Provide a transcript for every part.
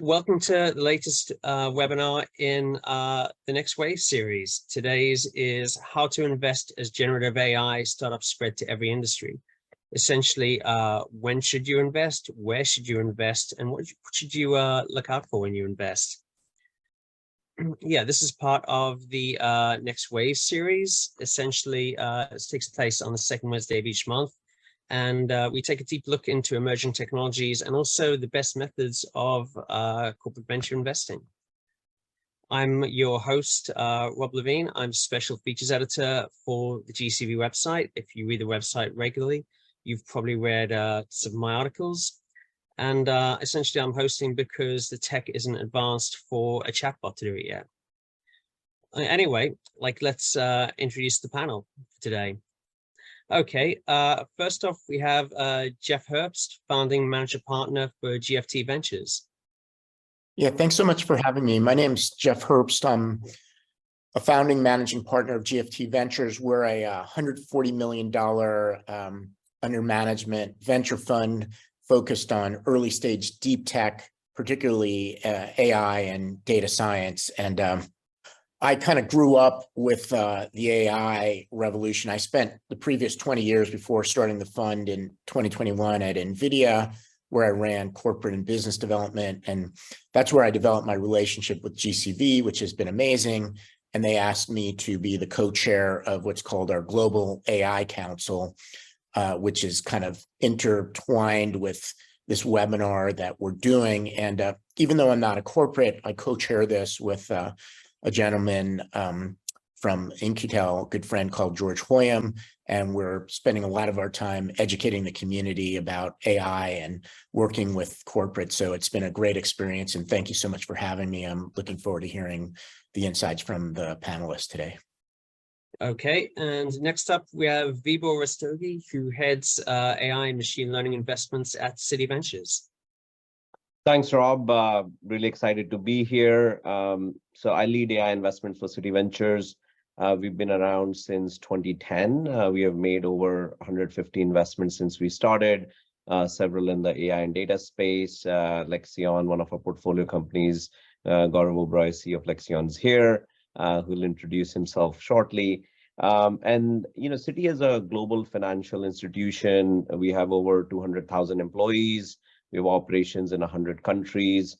Welcome to the latest webinar in the Next Wave series. Today's is how to invest as generative AI startups spread to every industry. Essentially, when should you invest, where should you invest, and what should you look out for when you invest? Yeah, this is part of the Next Wave series. Essentially, it takes place on the second Wednesday of each month. And we take a deep look into emerging technologies and also the best methods of corporate venture investing. I'm your host, Rob Levine. I'm special features editor for the GCV website. If you read the website regularly, you've probably read some of my articles. And essentially, I'm hosting because the tech isn't advanced for a chatbot to do it yet. Anyway, let's introduce the panel for today. Okay, first off, we have Jeff Herbst, founding manager partner for GFT Ventures. Yeah, thanks so much for having me. My name's Jeff Herbst. I'm a founding managing partner of GFT Ventures. We're a $140 million under management venture fund focused on early stage deep tech, particularly AI and data science. And I kind of grew up with the AI revolution. I spent the previous 20 years before starting the fund in 2021 at NVIDIA, where I ran corporate and business development. And that's where I developed my relationship with GCV, which has been amazing. And they asked me to be the co-chair of what's called our Global AI Council, which is kind of intertwined with this webinar that we're doing. And even though I'm not a corporate, I co-chair this with a gentleman from In-Q-Tel, a good friend called George Hoyam, and we're spending a lot of our time educating the community about AI and working with corporate. So it's been a great experience, and thank you so much for having me. I'm looking forward to hearing the insights from the panelists today. Okay, and next up we have Vibor Rastogi, who heads AI and machine learning investments at Citi Ventures. Thanks, Rob. Really excited to be here. So I lead AI investments for Citi Ventures. We've been around since 2010. We have made over 150 investments since we started, several in the AI and data space. Lexion, one of our portfolio companies, Gaurav Oberoi, CEO of Lexion, is here, who'll introduce himself shortly. And Citi is a global financial institution. We have over 200,000 employees. We have operations in 100 countries.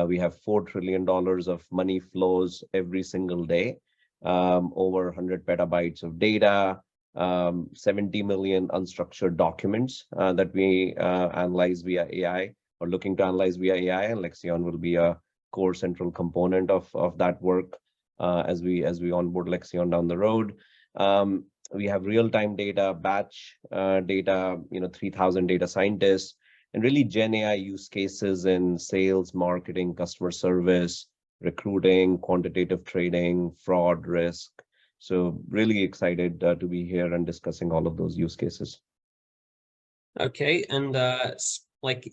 We have $4 trillion of money flows every single day, over 100 petabytes of data, 70 million unstructured documents that we analyze via AI or looking to analyze via AI. And Lexion will be a core central component of that work as we onboard Lexion down the road. We have real-time data, batch data, 3,000 data scientists, and really Gen AI use cases in sales, marketing, customer service, recruiting, quantitative trading, fraud, risk. So really excited to be here and discussing all of those use cases. Okay, and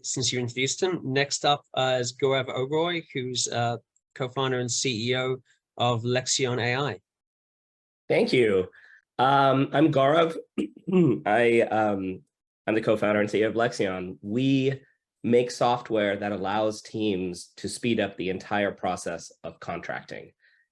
since you introduced him, next up is Gaurav Oberoi, who's co-founder and CEO of Lexion AI. Thank you. I'm Gaurav. I'm the co-founder and CEO of Lexion. We make software that allows teams to speed up the entire process of contracting.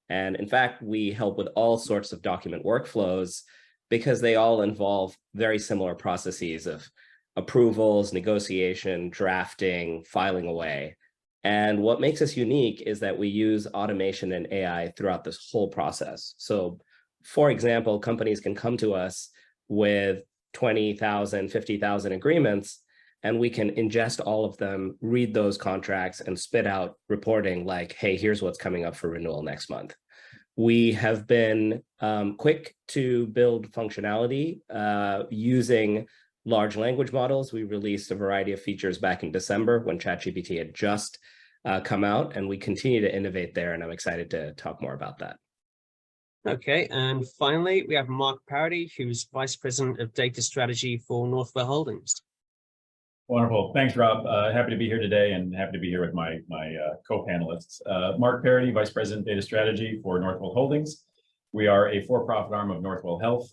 And in fact, we help with all sorts of document workflows because they all involve very similar processes of approvals, negotiation, drafting, filing away. And what makes us unique is that we use automation and AI throughout this whole process. So, for example, companies can come to us with 20,000, 50,000 agreements, and we can ingest all of them, read those contracts, and spit out reporting like, hey, here's what's coming up for renewal next month. We have been quick to build functionality using large language models. We released a variety of features back in December when ChatGPT had just come out, and we continue to innovate there, and I'm excited to talk more about that. Okay, and finally, we have Mark Parody, who's Vice President of Data Strategy for Northwell Holdings. Wonderful. Thanks, Rob. Happy to be here today and happy to be here with my co-panelists. Mark Parody, Vice President Data Strategy for Northwell Holdings. We are a for-profit arm of Northwell Health,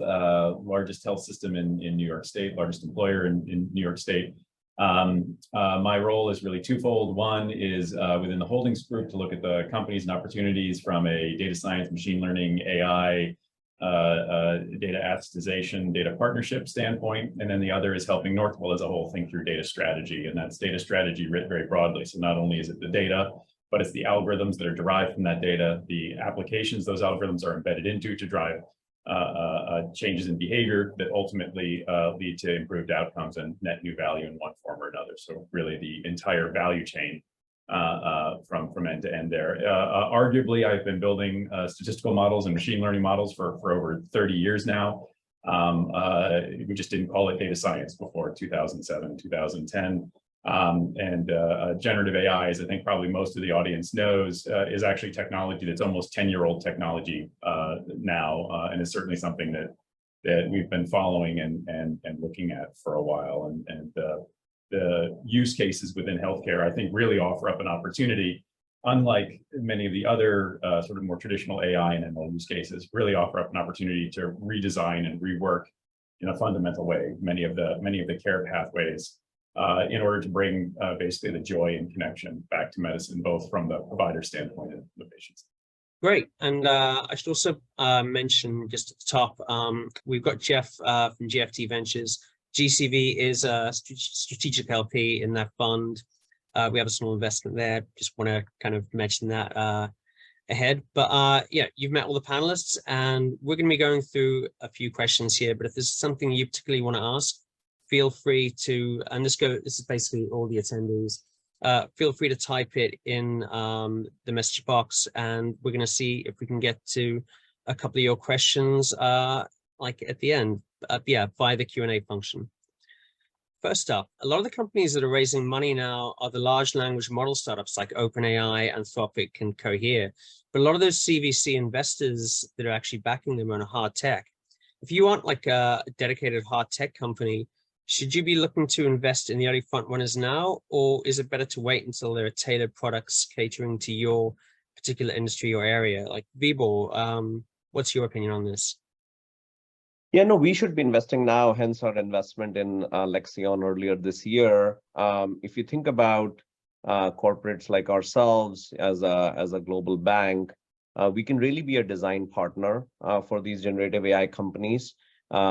largest health system in New York State, largest employer in New York State. My role is really twofold. One is within the holdings group to look at the companies and opportunities from a data science, machine learning, AI, data assetization, data partnership standpoint. And then the other is helping Northwell as a whole think through data strategy. And that's data strategy writ very broadly. So not only is it the data, but it's the algorithms that are derived from that data, the applications those algorithms are embedded into to drive changes in behavior that ultimately lead to improved outcomes and net new value in one form or another. So really the entire value chain from end to end there. Arguably, I've been building statistical models and machine learning models for over 30 years now. We just didn't call it data science before 2007, 2010. Generative AI, as I think probably most of the audience knows, is actually technology that's almost 10-year-old technology now, and is certainly something that we've been following and looking at for a while. And the use cases within healthcare, I think, really offer up an opportunity, unlike many of the other sort of more traditional AI and ML use cases, really offer up an opportunity to redesign and rework in a fundamental way many of the care pathways in order to bring basically the joy and connection back to medicine, both from the provider standpoint and the patients. Great. And I should also mention just at the top, we've got Jeff from GFT Ventures. GCV is a strategic LP in that fund. We have a small investment there. Just want to kind of mention that ahead. But yeah, you've met all the panelists, and we're going to be going through a few questions here. But if there's something you particularly want to ask, feel free to, and this is basically all the attendees, feel free to type it in the message box, and we're going to see if we can get to a couple of your questions like at the end, yeah, via the Q&A function. First up, a lot of the companies that are raising money now are the large language model startups like OpenAI, Anthropic, and Cohere. But a lot of those CVC investors that are actually backing them are on hard tech. If you want like a dedicated hard tech company, should you be looking to invest in the early front runners now, or is it better to wait until there are tailored products catering to your particular industry or area? Like Vibor, what's your opinion on this? Yeah, no, we should be investing now, hence our investment in Lexion earlier this year. If you think about corporates like ourselves as a global bank, we can really be a design partner for these generative AI companies.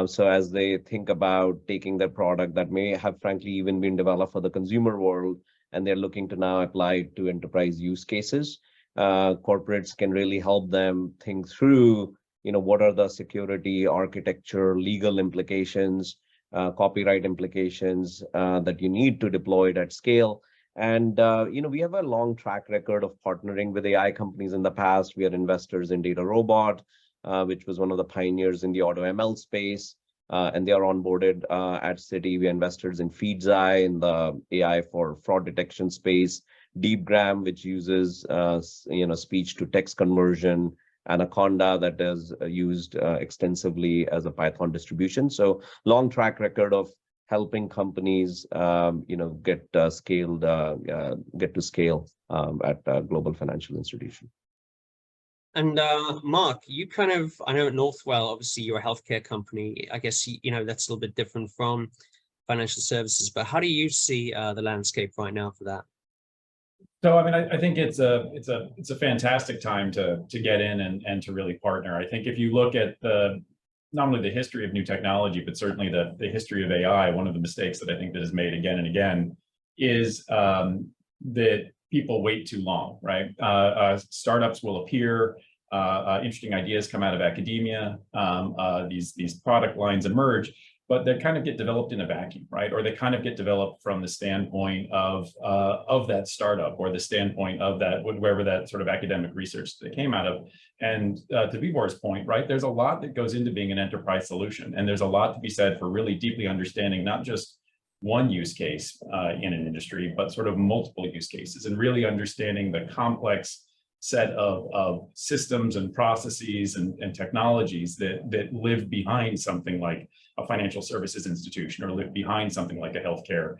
So as they think about taking their product that may have frankly even been developed for the consumer world, and they're looking to now apply it to enterprise use cases, corporates can really help them think through, what are the security, architecture, legal implications, copyright implications that you need to deploy it at scale. And, we have a long track record of partnering with AI companies in the past. We are investors in DataRobot, which was one of the pioneers in the auto ML space, and they are onboarded at Citi. We are investors in Feedzai in the AI for fraud detection space, DeepGram, which uses speech to text conversion, Anaconda that is used extensively as a Python distribution. So long track record of helping companies, get to scale at a global financial institution. And Mark, you kind of, I know at Northwell, obviously you're a healthcare company. I guess, that's a little bit different from financial services, but how do you see the landscape right now for that? So, I mean, I think it's a fantastic time to get in and to really partner. I think if you look at not only the history of new technology, but certainly the history of AI, one of the mistakes that I think that is made again and again is that people wait too long, right? Startups will appear, interesting ideas come out of academia, these product lines emerge, but they kind of get developed in a vacuum, right? Or they kind of get developed from the standpoint of that startup, or the standpoint of that, wherever that sort of academic research that came out of. And to Vibor's point, right, there's a lot that goes into being an enterprise solution. And there's a lot to be said for really deeply understanding not just one use case in an industry, but sort of multiple use cases, and really understanding the complex set of systems and processes and technologies that live behind something like a financial services institution, or live behind something like a healthcare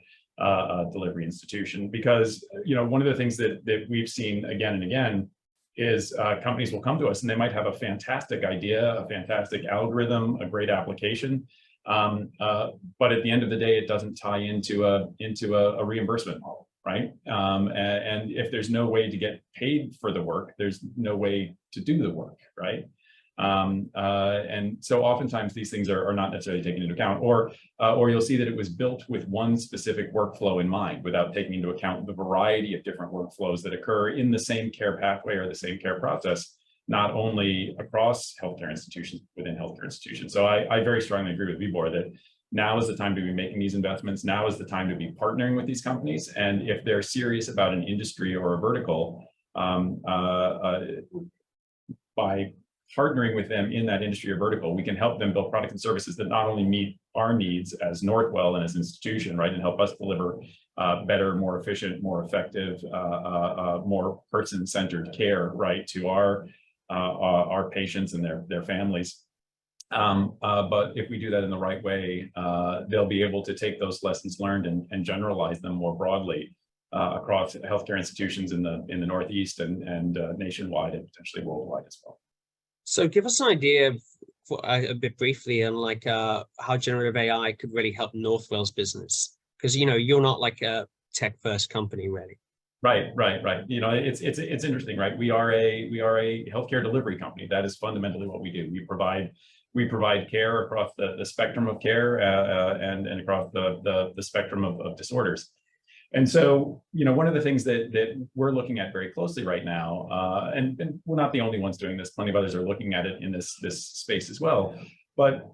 delivery institution. Because one of the things that we've seen again and again is companies will come to us and they might have a fantastic idea, a fantastic algorithm, a great application, But at the end of the day, it doesn't tie into a reimbursement model, right? And if there's no way to get paid for the work, there's no way to do the work, right? And so oftentimes these things are not necessarily taken into account, or you'll see that it was built with one specific workflow in mind without taking into account the variety of different workflows that occur in the same care pathway or the same care process, not only across healthcare institutions, within healthcare institutions. So I very strongly agree with Vibor that now is the time to be making these investments. Now is the time to be partnering with these companies. And if they're serious about an industry or a vertical, by partnering with them in that industry or vertical, we can help them build products and services that not only meet our needs as Northwell and as an institution, right, and help us deliver better, more efficient, more effective, more person-centered care, right, to our patients and their families. But if we do that in the right way, they'll be able to take those lessons learned and generalize them more broadly across healthcare institutions in the Northeast and nationwide and potentially worldwide as well. So give us an idea a bit briefly on like how generative AI could really help Northwell's business, because you're not like a tech first company really. Right. It's interesting, right? We are a healthcare delivery company. That is fundamentally what we do. We provide care across the spectrum of care and across the spectrum of disorders. And so, one of the things that we're looking at very closely right now, and we're not the only ones doing this, plenty of others are looking at it in this space as well, but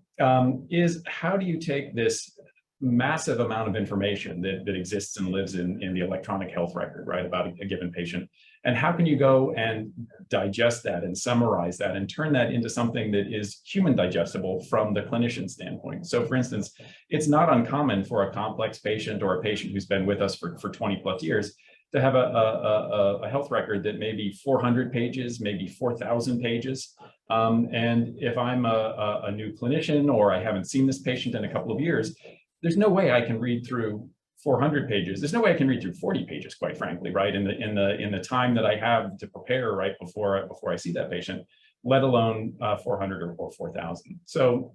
is how do you take this massive amount of information that exists and lives in the electronic health record, right, about a given patient, and how can you go and digest that and summarize that and turn that into something that is human digestible from the clinician standpoint? So for instance, it's not uncommon for a complex patient or a patient who's been with us for 20 plus years to have a health record that may be 400 pages, maybe 4,000 pages. And if I'm a new clinician or I haven't seen this patient in a couple of years, there's no way I can read through 400 pages. There's no way I can read through 40 pages, quite frankly, right? In the time that I have to prepare, right, before I see that patient, let alone 400 or 4,000. So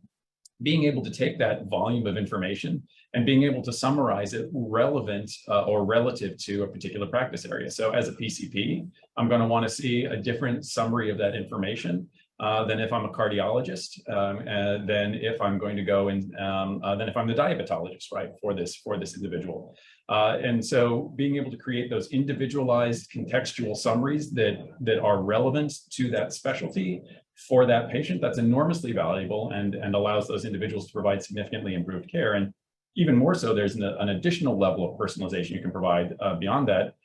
being able to take that volume of information and being able to summarize it relevant or relative to a particular practice area. So as a PCP, I'm going to want to see a different summary of that information than if I'm a cardiologist, than if I'm going to go and than if I'm the diabetologist, right, for this individual. And so being able to create those individualized contextual summaries that are relevant to that specialty for that patient, that's enormously valuable and allows those individuals to provide significantly improved care. And even more so, there's an additional level of personalization you can provide beyond that.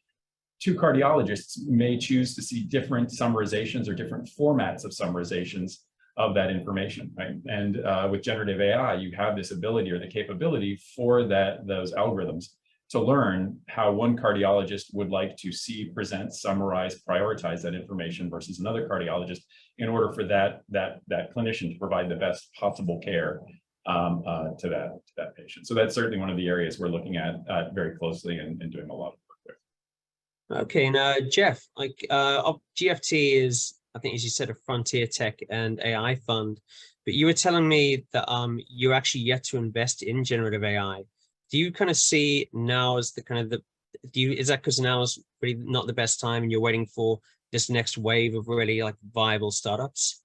Two cardiologists may choose to see different summarizations or different formats of summarizations of that information, right? And with generative AI, you have this ability or the capability for those algorithms to learn how one cardiologist would like to see, present, summarize, prioritize that information versus another cardiologist in order for that clinician to provide the best possible care to that patient. So that's certainly one of the areas we're looking at very closely and doing a lot of work with. Okay, now Jeff, like GFT is, I think as you said, a frontier tech and AI fund, but you were telling me that you're actually yet to invest in generative AI. Do you kind of see now as is that because now is really not the best time and you're waiting for this next wave of really like viable startups?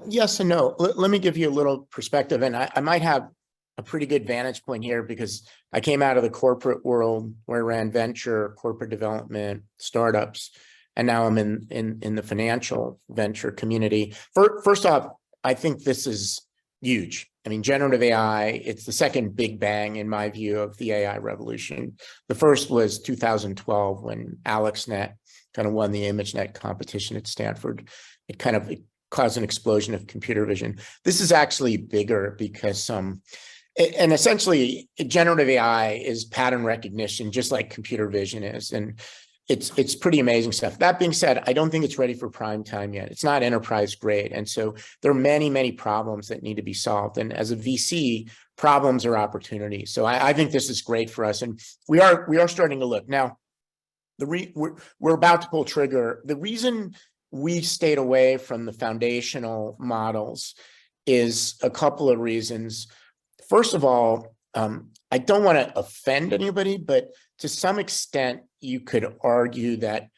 Yes and no. Let me give you a little perspective, and I might have a pretty good vantage point here because I came out of the corporate world where I ran venture, corporate development, startups, and now I'm in the financial venture community. First off, I think this is huge. I mean, generative AI, it's the second big bang in my view of the AI revolution. The first was 2012 when AlexNet kind of won the ImageNet competition at Stanford. It kind of caused an explosion of computer vision. This is actually bigger because and essentially generative AI is pattern recognition, just like computer vision is. And it's pretty amazing stuff. That being said, I don't think it's ready for prime time yet. It's not enterprise grade. And so there are many, many problems that need to be solved. And as a VC, problems are opportunities. So I think this is great for us. And we are starting to look. Now, we're about to pull trigger. The reason we stayed away from the foundational models is a couple of reasons. first of all, I don't want to offend anybody, but to some extent, you could argue that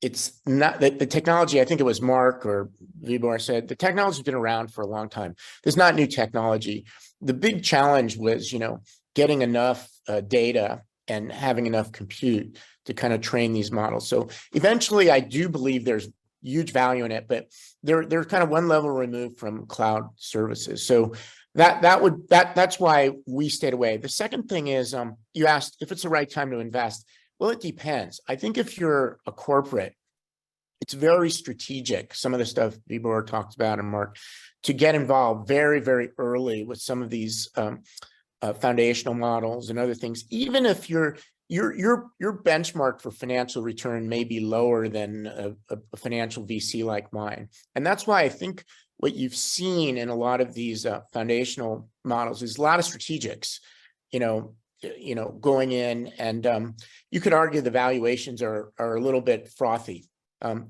it's not that the technology, I think it was Mark or Vibor said, the technology has been around for a long time. There's not new technology. The big challenge was, getting enough data and having enough compute to kind of train these models. So eventually, I do believe there's huge value in it, but they're kind of one level removed from cloud services. So that's why we stayed away. The second thing is, you asked if it's the right time to invest. Well, it depends. I think if you're a corporate, it's very strategic. Some of the stuff Vibor talked about and Mark, to get involved very, very early with some of these foundational models and other things. Even if your benchmark for financial return may be lower than a financial VC like mine, and that's why I think what you've seen in a lot of these foundational models is a lot of strategics, going in, and you could argue the valuations are a little bit frothy.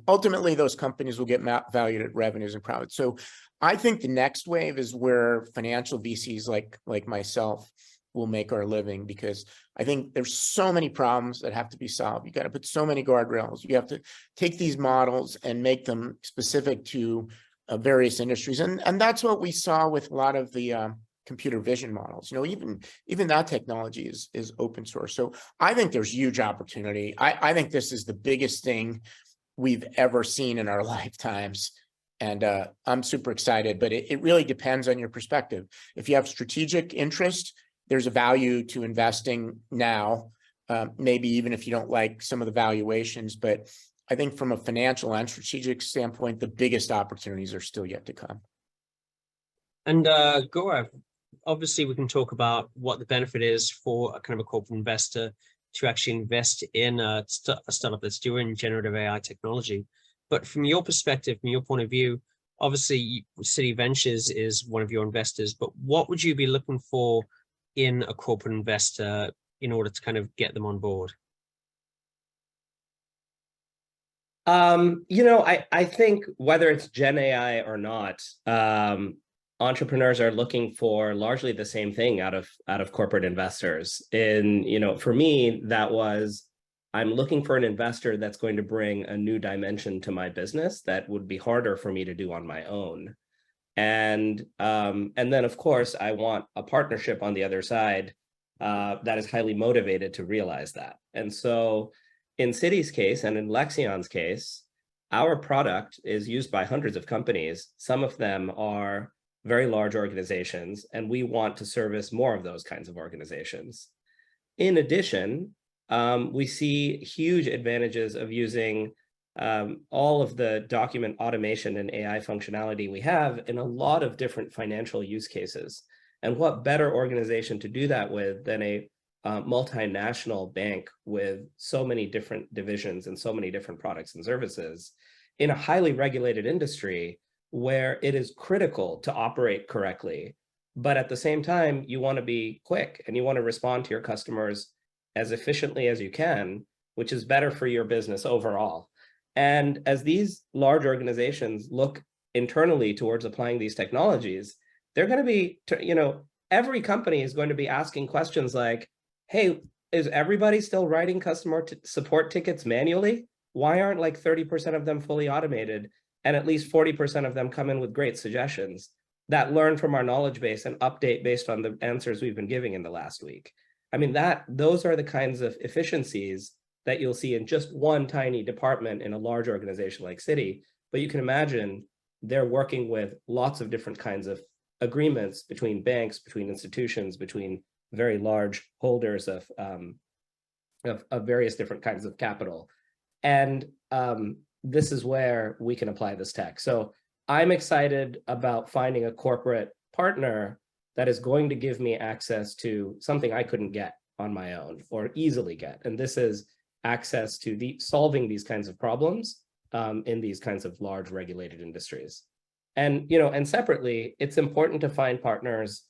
Ultimately, those companies will get valued at revenues and profits. So I think the next wave is where financial VCs like myself will make our living, because I think there's so many problems that have to be solved. You got to put so many guardrails. You have to take these models and make them specific to various industries. And that's what we saw with a lot of the computer vision models. Even that technology is open source. So I think there's huge opportunity. I think this is the biggest thing we've ever seen in our lifetimes. And I'm super excited, but it really depends on your perspective. If you have strategic interest, there's a value to investing now, maybe even if you don't like some of the valuations. But I think from a financial and strategic standpoint, the biggest opportunities are still yet to come. And Gaurav, obviously we can talk about what the benefit is for a kind of a corporate investor to actually invest in a startup that's doing generative AI technology. But from your perspective, from your point of view, obviously City Ventures is one of your investors, but what would you be looking for in a corporate investor in order to kind of get them on board? I think whether it's Gen AI or not, entrepreneurs are looking for largely the same thing out of corporate investors. And, for me, that was, I'm looking for an investor that's going to bring a new dimension to my business that would be harder for me to do on my own. And then, of course, I want a partnership on the other side that is highly motivated to realize that. And so in City's case and in Lexion's case, our product is used by hundreds of companies. Some of them are very large organizations, and we want to service more of those kinds of organizations. In addition, we see huge advantages of using all of the document automation and AI functionality we have in a lot of different financial use cases. And what better organization to do that with than a multinational bank with so many different divisions and so many different products and services in a highly regulated industry where it is critical to operate correctly. But at the same time, you want to be quick and you want to respond to your customers as efficiently as you can, which is better for your business overall. And as these large organizations look internally towards applying these technologies, they're going to be, every company is going to be asking questions like, hey, is everybody still writing customer support tickets manually? Why aren't like 30% of them fully automated and at least 40% of them come in with great suggestions that learn from our knowledge base and update based on the answers we've been giving in the last week? I mean, those are the kinds of efficiencies that you'll see in just one tiny department in a large organization like Citi. But you can imagine they're working with lots of different kinds of agreements between banks, between institutions, between very large holders of various different kinds of capital. And this is where we can apply this tech. So I'm excited about finding a corporate partner that is going to give me access to something I couldn't get on my own or easily get. And this is access to solving these kinds of problems in these kinds of large regulated industries. And, and separately, it's important to find partners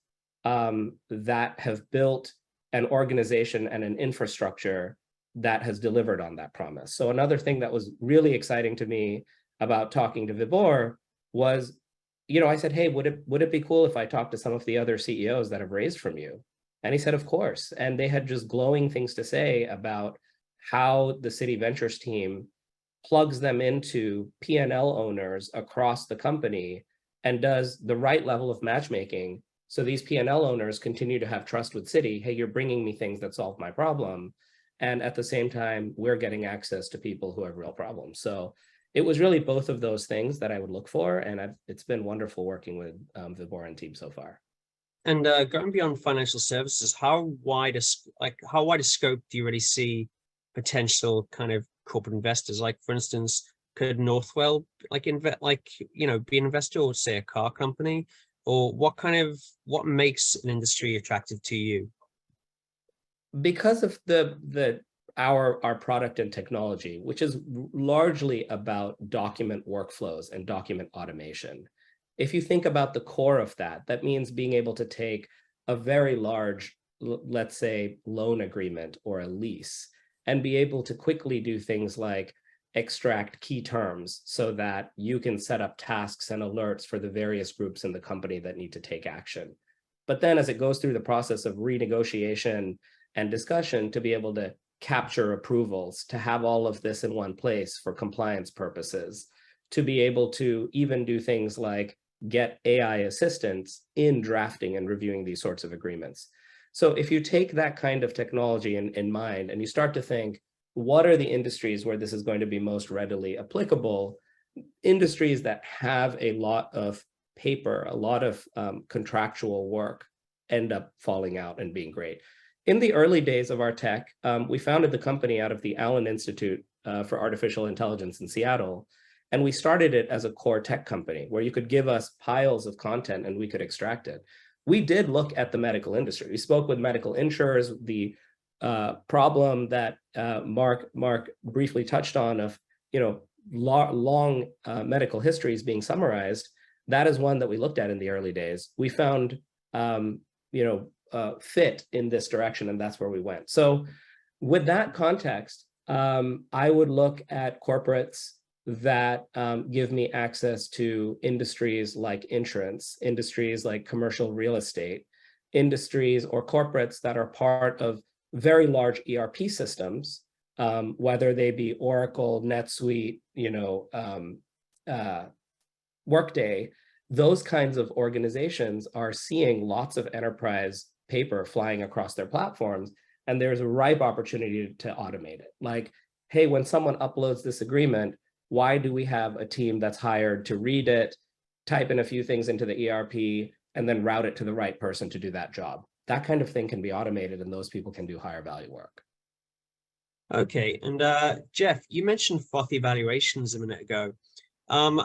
that have built an organization and an infrastructure that has delivered on that promise. So another thing that was really exciting to me about talking to Vibor was I said, hey, would it be cool if I talked to some of the other CEOs that have raised from you? And he said, of course. And they had just glowing things to say about how the City Ventures team plugs them into P&L owners across the company and does the right level of matchmaking. So these P&L owners continue to have trust with City. Hey, you're bringing me things that solve my problem. And at the same time, we're getting access to people who have real problems. So it was really both of those things that I would look for. And it's been wonderful working with Vibor and team so far. And going beyond financial services, how wide a scope do you really see potential kind of corporate investors? Like, for instance, could Northwell be an investor, or say a car company? Or what makes an industry attractive to you? Because of our product and technology, which is largely about document workflows and document automation. If you think about the core of that, that means being able to take a very large, let's say, loan agreement or a lease, and be able to quickly do things like extract key terms so that you can set up tasks and alerts for the various groups in the company that need to take action. But then as it goes through the process of renegotiation and discussion, to be able to capture approvals, to have all of this in one place for compliance purposes, to be able to even do things like get AI assistance in drafting and reviewing these sorts of agreements. So if you take that kind of technology in mind and you start to think, what are the industries where this is going to be most readily applicable? Industries that have a lot of paper, a lot of contractual work end up falling out and being great. In the early days of our tech, we founded the company out of the Allen Institute for Artificial Intelligence in Seattle. And we started it as a core tech company where you could give us piles of content and we could extract it. We did look at the medical industry. We spoke with medical insurers. The problem that Mark briefly touched on of, long medical histories being summarized, that is one that we looked at in the early days. We found, fit in this direction, and that's where we went. So with that context, I would look at corporates that give me access to industries like insurance, industries like commercial real estate, industries or corporates that are part of very large ERP systems, whether they be Oracle, NetSuite, Workday. Those kinds of organizations are seeing lots of enterprise paper flying across their platforms, and there's a ripe opportunity to automate it. Like, hey, when someone uploads this agreement, why do we have a team that's hired to read it, type in a few things into the ERP, and then route it to the right person to do that job? That kind of thing can be automated, and those people can do higher value work. Okay, and Jeff, you mentioned frothy valuations a minute ago. Do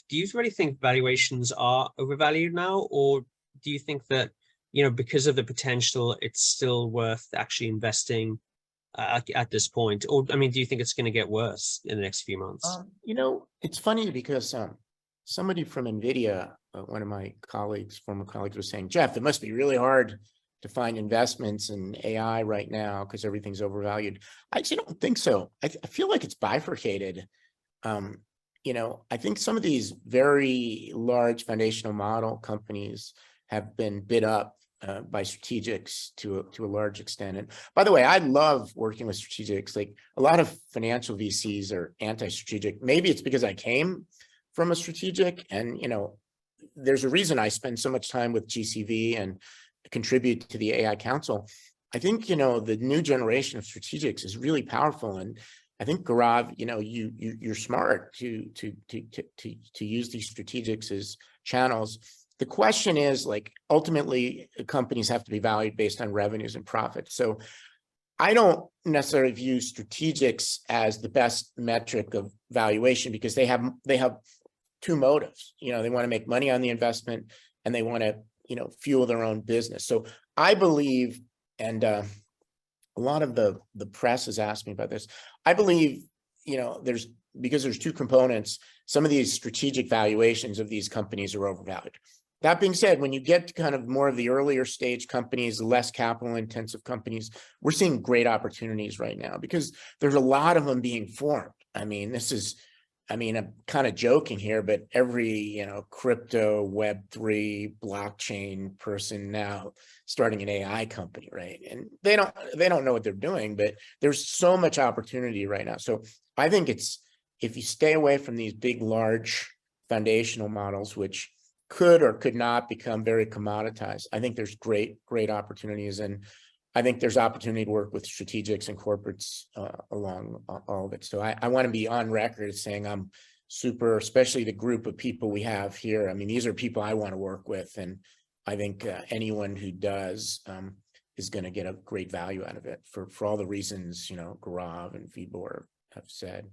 you really think valuations are overvalued now, or do you think that, because of the potential, it's still worth actually investing at this point? Or, do you think it's going to get worse in the next few months? It's funny because somebody from NVIDIA, one of my former colleagues, was saying, Jeff, it must be really hard to find investments in AI right now because everything's overvalued. I actually don't think so. I feel like it's bifurcated. I think some of these very large foundational model companies have been bid up by strategics to a large extent. And by the way, I love working with strategics. Like, a lot of financial VCs are anti-strategic. Maybe it's because I came from a strategic, and there's a reason I spend so much time with GCV and contribute to the AI Council. I think the new generation of strategics is really powerful, and I think, Gaurav, you're smart to use these strategics as channels. The question is, like, ultimately, companies have to be valued based on revenues and profits. So I don't necessarily view strategics as the best metric of valuation, because they have two motives. They want to make money on the investment, and they want to fuel their own business. So I believe, and a lot of the press has asked me about this, I believe because there's two components, some of these strategic valuations of these companies are overvalued. That being said, when you get to kind of more of the earlier stage companies, less capital intensive companies, we're seeing great opportunities right now because there's a lot of them being formed. This is I mean, I'm kind of joking here, but every, crypto, Web3, blockchain person now starting an AI company, right? And they don't know what they're doing, but there's so much opportunity right now. So I think if you stay away from these big, large foundational models, which could or could not become very commoditized, I think there's great opportunities. And I think there's opportunity to work with strategics and corporates along all of it. So I want to be on record as saying I'm super, especially the group of people we have here. I mean, these are people I want to work with. And I think anyone who does is going to get a great value out of it for all the reasons, Gaurav and Vibor have said.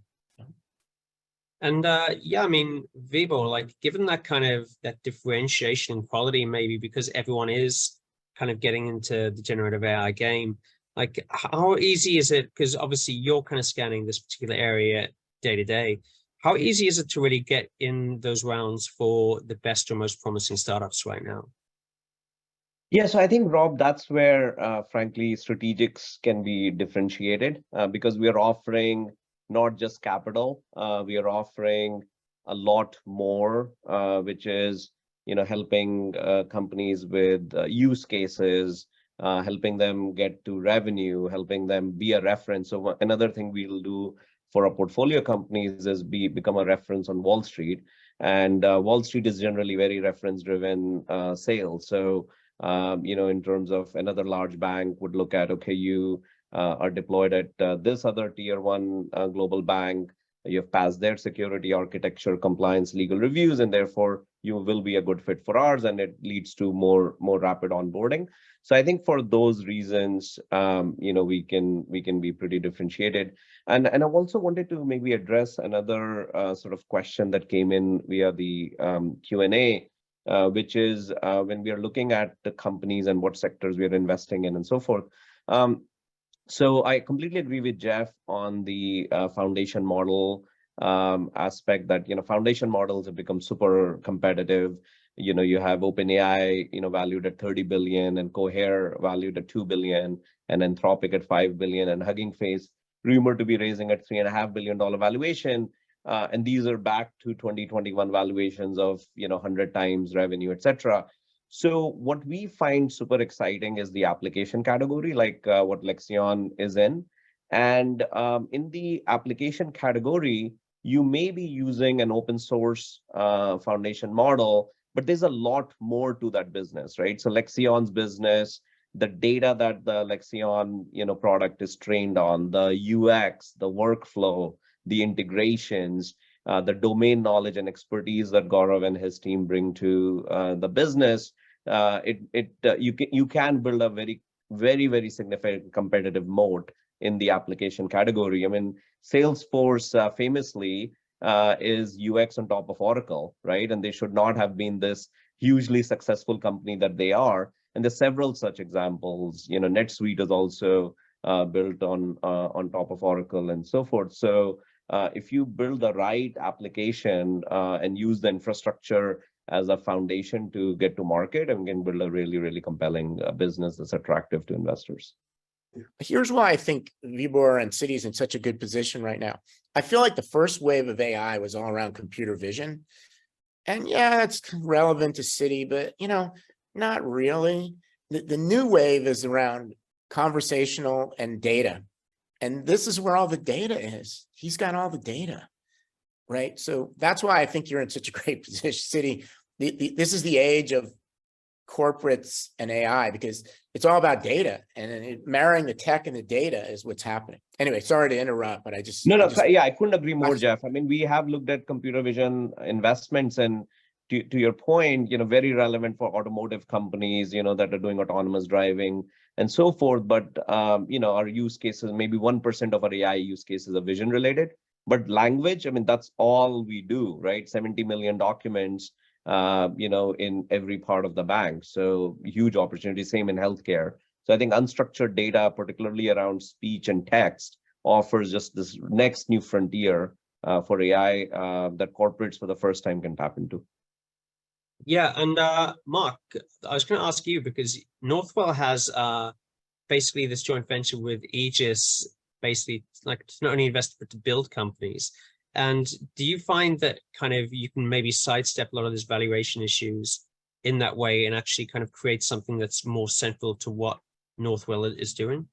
And yeah, I mean, Vibor, like given that kind of that differentiation in quality, maybe because everyone is kind of getting into the generative AI game, like how easy is it? Because obviously you're kind of scanning this particular area day to day. How easy is it to really get in those rounds for the best or most promising startups right now? Yeah, so I think, Rob, that's where, frankly, strategics can be differentiated because we are offering not just capital, we are offering a lot more, which is helping companies with use cases, helping them get to revenue, helping them be a reference. So another thing we'll do for our portfolio companies is become a reference on Wall Street. And Wall Street is generally very reference-driven sales. So, in terms of another large bank would look at, okay, you are deployed at this other tier one global bank. You have passed their security, architecture, compliance, legal reviews, and therefore you will be a good fit for ours, and it leads to more rapid onboarding. So I think for those reasons, we can be pretty differentiated. And I've also wanted to maybe address another sort of question that came in via the Q&A, which is when we are looking at the companies and what sectors we are investing in and so forth. So I completely agree with Jeff on the foundation model aspect that, foundation models have become super competitive. You have OpenAI, valued at 30 billion and Cohere valued at 2 billion and Anthropic at 5 billion and Hugging Face rumored to be raising at $3.5 billion valuation. And these are back to 2021 valuations of, 100 times revenue, et cetera. So what we find super exciting is the application category, like what Lexion is in. And in the application category, you may be using an open source foundation model, but there's a lot more to that business, right? So Lexion's business, the data that the Lexion product is trained on, the UX, the workflow, the integrations, the domain knowledge and expertise that Gaurav and his team bring to the business, you can build a very, very, very significant competitive moat in the application category. I mean, Salesforce famously is UX on top of Oracle, right? And they should not have been this hugely successful company that they are. And there's several such examples. NetSuite is also built on top of Oracle and so forth. So if you build the right application and use the infrastructure as a foundation to get to market, and can build a really, really compelling business that's attractive to investors. Here's why I think Vibor and Citi is in such a good position right now. I feel like the first wave of AI was all around computer vision. And yeah, that's relevant to Citi, but not really. The new wave is around conversational and data. And this is where all the data is. He's got all the data, right? So that's why I think you're in such a great position, Citi. This is the age of corporates and AI because it's all about data, and marrying the tech and the data is what's happening. Anyway, sorry to interrupt, but I couldn't agree more, Jeff. I mean, we have looked at computer vision investments, and to your point, very relevant for automotive companies, that are doing autonomous driving and so forth. But our use cases, maybe 1% of our AI use cases are vision related. But language, I mean, that's all we do, right? 70 million documents, in every part of the bank. So huge opportunity, same in healthcare. So I think unstructured data, particularly around speech and text, offers just this next new frontier for AI that corporates for the first time can tap into. Yeah, and Mark, I was going to ask you because Northwell has basically this joint venture with Aegis, basically like to not only invest but to build companies. And do you find that kind of you can maybe sidestep a lot of these valuation issues in that way and actually kind of create something that's more central to what Northwell is doing?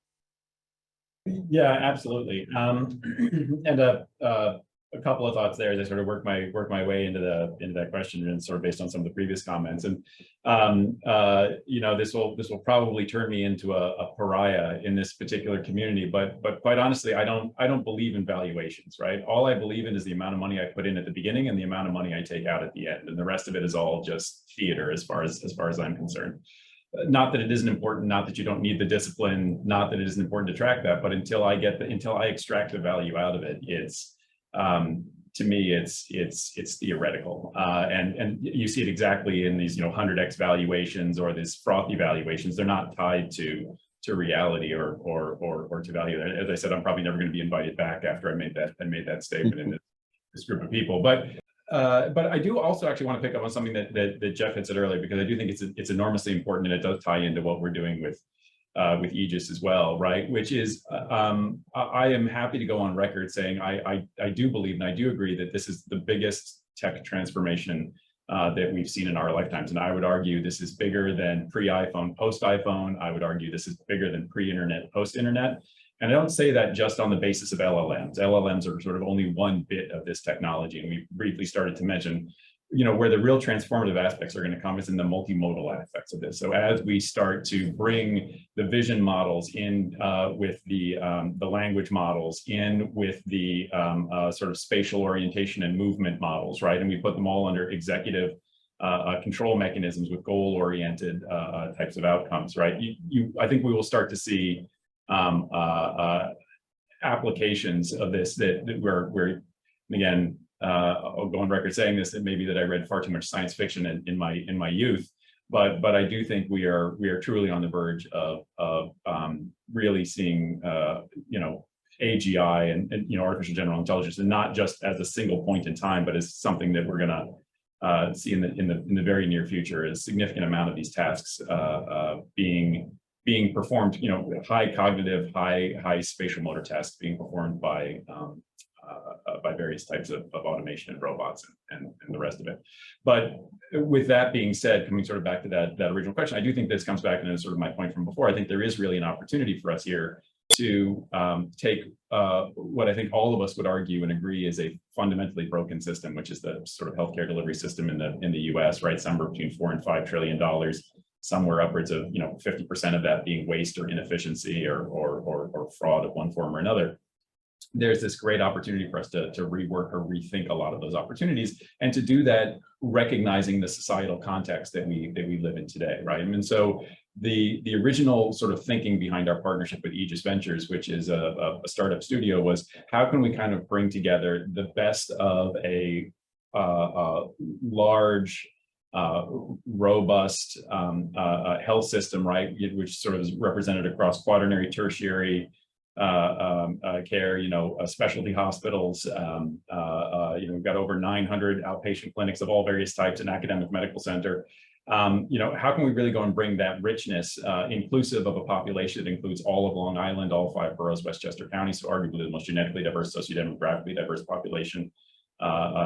Yeah, absolutely. And a couple of thoughts there as I sort of work my way into that question, and sort of based on some of the previous comments. And this will probably turn me into a pariah in this particular community, but quite honestly, I don't believe in valuations, right? All I believe in is the amount of money I put in at the beginning and the amount of money I take out at the end, and the rest of it is all just theater as far as I'm concerned. Not that it isn't important, not that you don't need the discipline, not that it isn't important to track that, but until I extract the value out of it, it's to me, it's theoretical, and you see it exactly in these 100x valuations or these frothy valuations. They're not tied to reality or to value. As I said, I'm probably never going to be invited back after I made that statement in this group of people, but I do also actually want to pick up on something that Jeff had said earlier, because I do think it's enormously important, and it does tie into what we're doing with Aegis as well, right? Which is, I am happy to go on record saying I do believe and I do agree that this is the biggest tech transformation that we've seen in our lifetimes, and I would argue this is bigger than pre-iPhone, post-iPhone. I would argue this is bigger than pre-internet, post-internet. And I don't say that just on the basis of LLMs. LLMs are sort of only one bit of this technology. And we briefly started to mention, where the real transformative aspects are going to come is in the multimodal aspects of this. So as we start to bring the vision models in with the language models, in with the sort of spatial orientation and movement models, right? And we put them all under executive control mechanisms with goal-oriented types of outcomes, right? I think we will start to see applications of this that we're again, I'll go on record saying this, that maybe that I read far too much science fiction in my youth, but I do think we are truly on the verge of really seeing AGI and artificial general intelligence, and not just as a single point in time, but as something that we're going to see in the very near future. A significant amount of these tasks being performed, high cognitive, high spatial motor tasks being performed by various types of automation and robots and the rest of it. But with that being said, coming sort of back to that original question, I do think this comes back to sort of my point from before. I think there is really an opportunity for us here to take what I think all of us would argue and agree is a fundamentally broken system, which is the sort of healthcare delivery system in the U.S., right? Somewhere between $4 and $5 trillion. Somewhere upwards of 50% of that being waste or inefficiency or fraud of one form or another. There's this great opportunity for us to rework or rethink a lot of those opportunities, and to do that recognizing the societal context that we live in today, right? And so the original sort of thinking behind our partnership with Aegis Ventures, which is a startup studio, was how can we kind of bring together the best of a large, robust health system, right, which sort of is represented across quaternary, tertiary care, specialty hospitals. We've got over 900 outpatient clinics of all various types, an academic medical center. How can we really go and bring that richness, inclusive of a population that includes all of Long Island, all 5 boroughs, Westchester County, so arguably the most genetically diverse, sociodemographically diverse population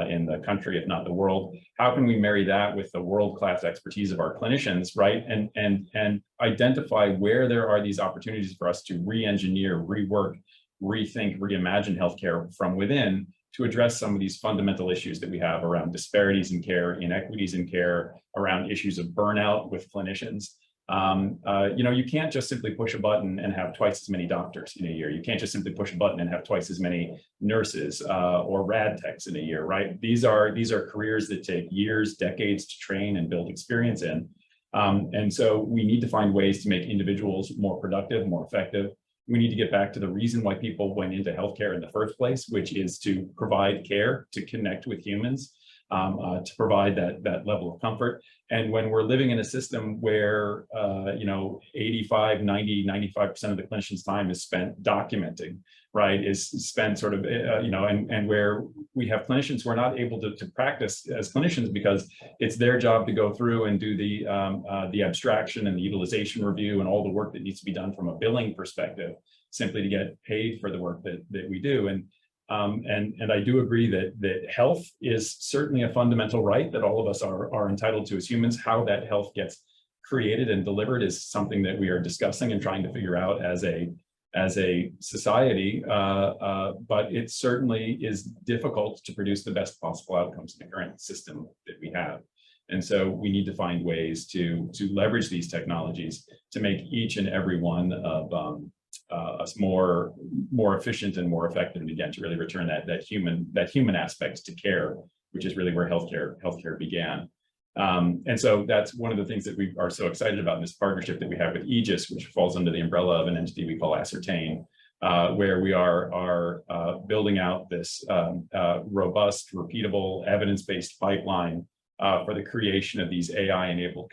in the country, if not the world. How can we marry that with the world-class expertise of our clinicians, right? And identify where there are these opportunities for us to re-engineer, rework, rethink, reimagine healthcare from within, to address some of these fundamental issues that we have around disparities in care, inequities in care, around issues of burnout with clinicians. You can't just simply push a button and have twice as many doctors in a year. You can't just simply push a button and have twice as many nurses or rad techs in a year, right? These are careers that take years, decades to train and build experience in. And so we need to find ways to make individuals more productive, more effective. We need to get back to the reason why people went into healthcare in the first place, which is to provide care, to connect with humans, to provide that level of comfort. And when we're living in a system where 85, 90, 95% of the clinician's time is spent documenting, right, is spent sort of, and where we have clinicians who are not able to practice as clinicians because it's their job to go through and do the abstraction and the utilization review and all the work that needs to be done from a billing perspective, simply to get paid for the work that we do. And And I do agree that health is certainly a fundamental right that all of us are entitled to as humans. How that health gets created and delivered is something that we are discussing and trying to figure out as a society, but it certainly is difficult to produce the best possible outcomes in the current system that we have. And so we need to find ways to leverage these technologies to make each and every one of us more efficient and more effective, and again, to really return that human aspect to care, which is really where healthcare began. And so that's one of the things that we are so excited about in this partnership that we have with Aegis, which falls under the umbrella of an entity we call Ascertain, where we are building out this robust, repeatable, evidence-based pipeline for the creation of these AI-enabled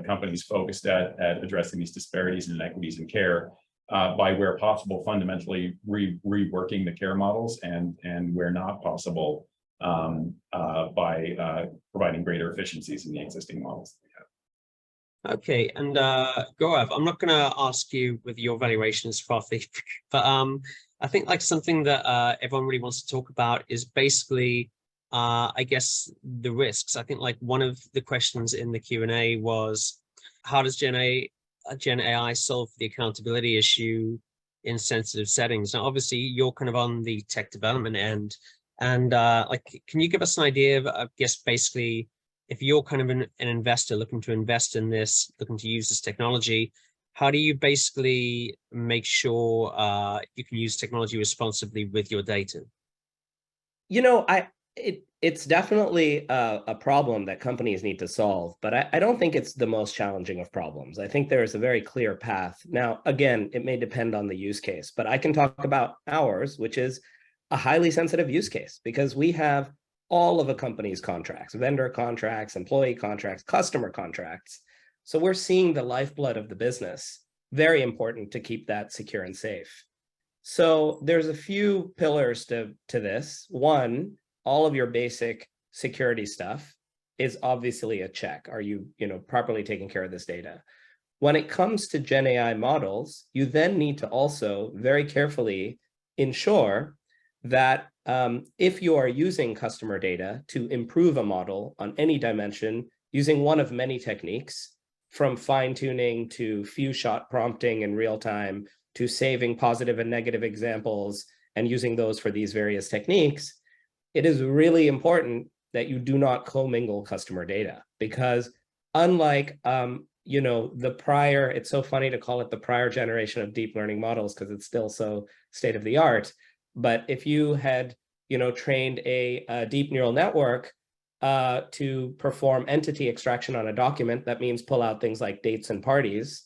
companies focused at addressing these disparities and inequities in care, by where possible, fundamentally reworking the care models, and where not possible, by providing greater efficiencies in the existing models that we have. Okay, and Gaurav, I'm not going to ask you with your valuation as Profi, but I think like something that everyone really wants to talk about is basically, I guess, the risks. I think like one of the questions in the Q&A was, how does Gen AI solve the accountability issue in sensitive settings? Now, obviously, you're kind of on the tech development end, and like, can you give us an idea of, I guess, basically, if you're kind of an investor looking to invest in this, looking to use this technology, how do you basically make sure you can use technology responsibly with your data? You know, it's definitely a problem that companies need to solve, but I don't think it's the most challenging of problems. I think there is a very clear path. Now, again, it may depend on the use case, but I can talk about ours, which is a highly sensitive use case, because we have all of a company's contracts, vendor contracts, employee contracts, customer contracts. So we're seeing the lifeblood of the business. Very important to keep that secure and safe. So there's a few pillars to this. One, all of your basic security stuff is obviously a check. Are you, properly taking care of this data? When it comes to Gen AI models, you then need to also very carefully ensure that if you are using customer data to improve a model on any dimension, using one of many techniques, from fine-tuning to few-shot prompting in real time, to saving positive and negative examples and using those for these various techniques, it is really important that you do not commingle customer data, because unlike the prior, it's so funny to call it the prior generation of deep learning models because it's still so state of the art. But if you had trained a deep neural network to perform entity extraction on a document, that means pull out things like dates and parties,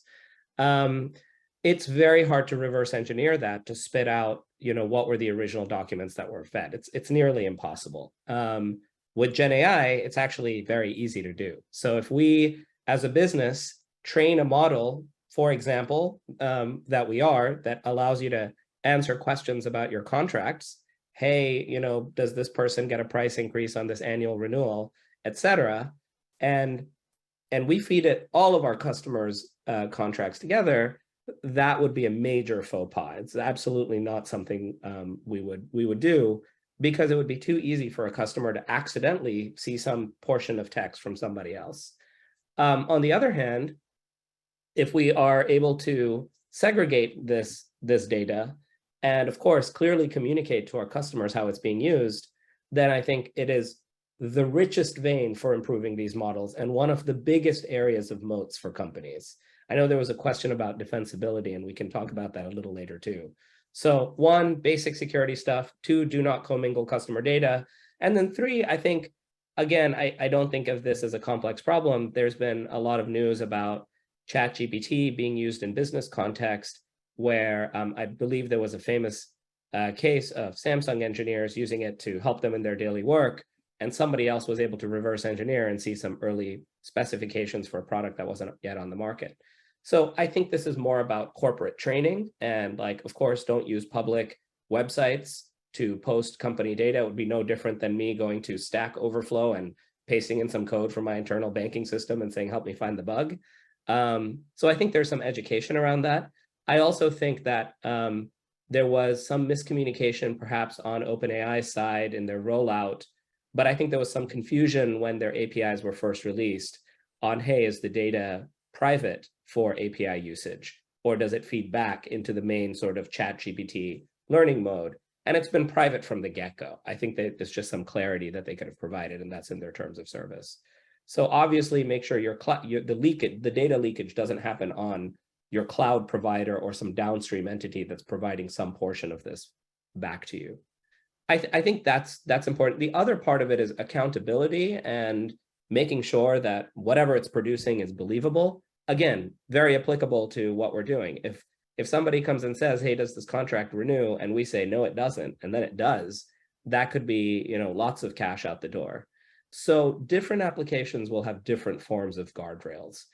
it's very hard to reverse engineer that to spit out what were the original documents that were fed. It's nearly impossible. With Gen AI, it's actually very easy to do. So if we, as a business, train a model, for example, that allows you to answer questions about your contracts. Hey, does this person get a price increase on this annual renewal, etc. And we feed it all of our customers' contracts together. That would be a major faux pas. It's absolutely not something we would do, because it would be too easy for a customer to accidentally see some portion of text from somebody else. On the other hand, if we are able to segregate this data and, of course, clearly communicate to our customers how it's being used, then I think it is the richest vein for improving these models and one of the biggest areas of moats for companies. I know there was a question about defensibility, and we can talk about that a little later too. So 1, basic security stuff. 2, do not commingle customer data. And then 3, I think, again, I don't think of this as a complex problem. There's been a lot of news about ChatGPT being used in business context, where I believe there was a famous case of Samsung engineers using it to help them in their daily work, and somebody else was able to reverse engineer and see some early specifications for a product that wasn't yet on the market. So I think this is more about corporate training, and of course, don't use public websites to post company data. It would be no different than me going to Stack Overflow and pasting in some code from my internal banking system and saying, help me find the bug. So I think there's some education around that. I also think that there was some miscommunication perhaps on OpenAI's side in their rollout, but I think there was some confusion when their APIs were first released on, hey, is the data private for API usage, or does it feed back into the main sort of ChatGPT learning mode? And it's been private from the get-go. I think that there's just some clarity that they could have provided, and that's in their terms of service. So obviously make sure the data leakage doesn't happen on your cloud provider or some downstream entity that's providing some portion of this back to you. I think that's important. The other part of it is accountability and making sure that whatever it's producing is believable. Again, very applicable to what we're doing. If somebody comes and says, hey, does this contract renew? And we say, no, it doesn't. And then it does, that could be, lots of cash out the door. So different applications will have different forms of guardrails.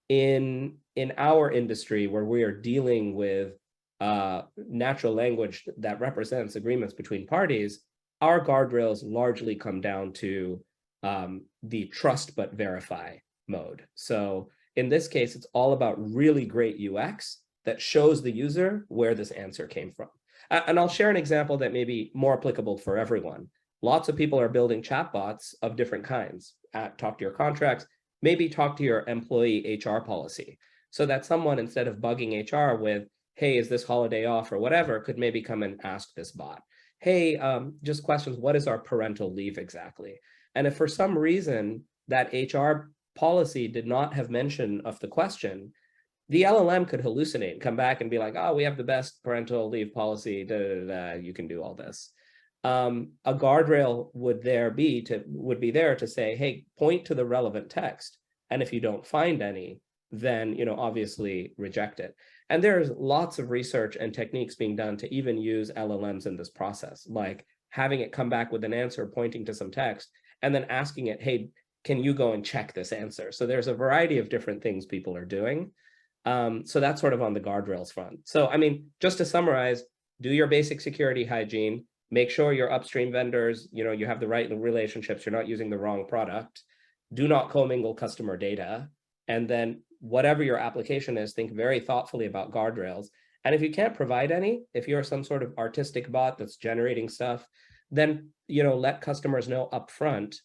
In our industry, where we are dealing with natural language that represents agreements between parties, our guardrails largely come down to the trust but verify mode. So in this case, it's all about really great UX that shows the user where this answer came from. And I'll share an example that may be more applicable for everyone. Lots of people are building chatbots of different kinds. Talk to your contracts, maybe talk to your employee HR policy, so that someone, instead of bugging HR with, hey, is this holiday off or whatever, could maybe come and ask this bot, hey, just questions, what is our parental leave exactly? And if for some reason that HR policy did not have mention of the question, the LLM could hallucinate and come back and be like, oh, we have the best parental leave policy, you can do all this. A guardrail would be there to say, hey, point to the relevant text. And if you don't find any, then obviously reject it. And there's lots of research and techniques being done to even use LLMs in this process, like having it come back with an answer pointing to some text, and then asking it, hey, can you go and check this answer? So there's a variety of different things people are doing. So that's sort of on the guardrails front. So, I mean, just to summarize, do your basic security hygiene, make sure your upstream vendors, you have the right relationships, you're not using the wrong product, do not commingle customer data, and then whatever your application is, think very thoughtfully about guardrails. And if you can't provide any, if you're some sort of artistic bot that's generating stuff, then let customers know upfront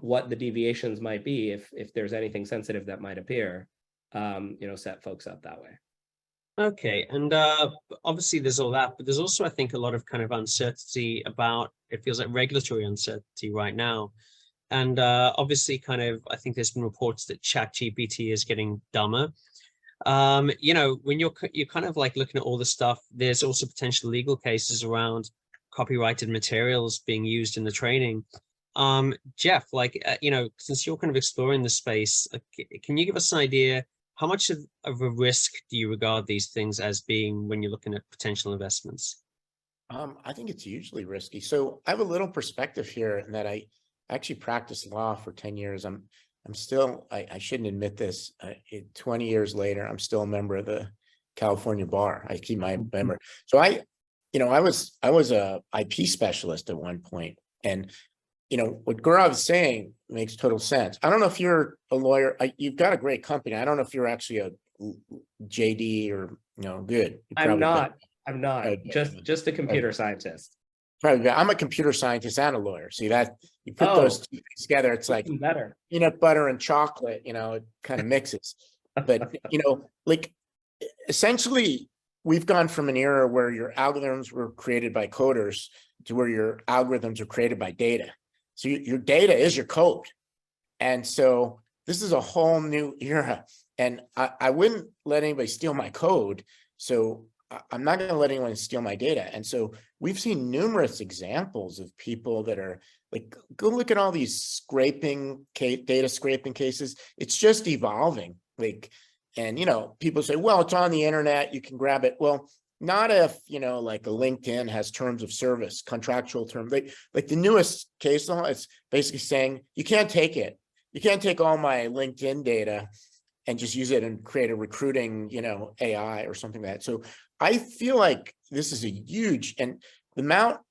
what the deviations might be if there's anything sensitive that might appear. Set folks up that way. Okay, and obviously there's all that, but there's also, I think, a lot of kind of uncertainty about, it feels like regulatory uncertainty right now. And obviously I think there's been reports that ChatGPT is getting dumber. When you're kind of like looking at all the stuff, there's also potential legal cases around copyrighted materials being used in the training. Jeff, since you're kind of exploring the space, can you give us an idea, how much of a risk do you regard these things as being when you're looking at potential investments? I think it's hugely risky. So I have a little perspective here in that I actually practiced law for 10 years. I'm still, I shouldn't admit this, 20 years later, I'm still a member of the California bar. I keep my member. So I was a IP specialist at one point, and what Gaurav is saying makes total sense. I don't know if you're a lawyer. You've got a great company. I don't know if you're actually a JD or good. I'm not. Just a computer scientist. Probably. I'm a computer scientist and a lawyer. See that you put those two things together, it's like better. Peanut butter and chocolate. It kind of mixes. But essentially, we've gone from an era where your algorithms were created by coders to where your algorithms are created by data. So your data is your code. And so this is a whole new era. And I wouldn't let anybody steal my code. So I'm not going to let anyone steal my data. And so we've seen numerous examples of people that are like, go look at all these data scraping cases. It's just evolving. And people say, well, it's on the internet, you can grab it. Well, not if, like a LinkedIn has terms of service, contractual terms. Like the newest case law, it's basically saying you can't take it. You can't take all my LinkedIn data and just use it and create a recruiting, AI or something like that. So I feel like this is a huge, and the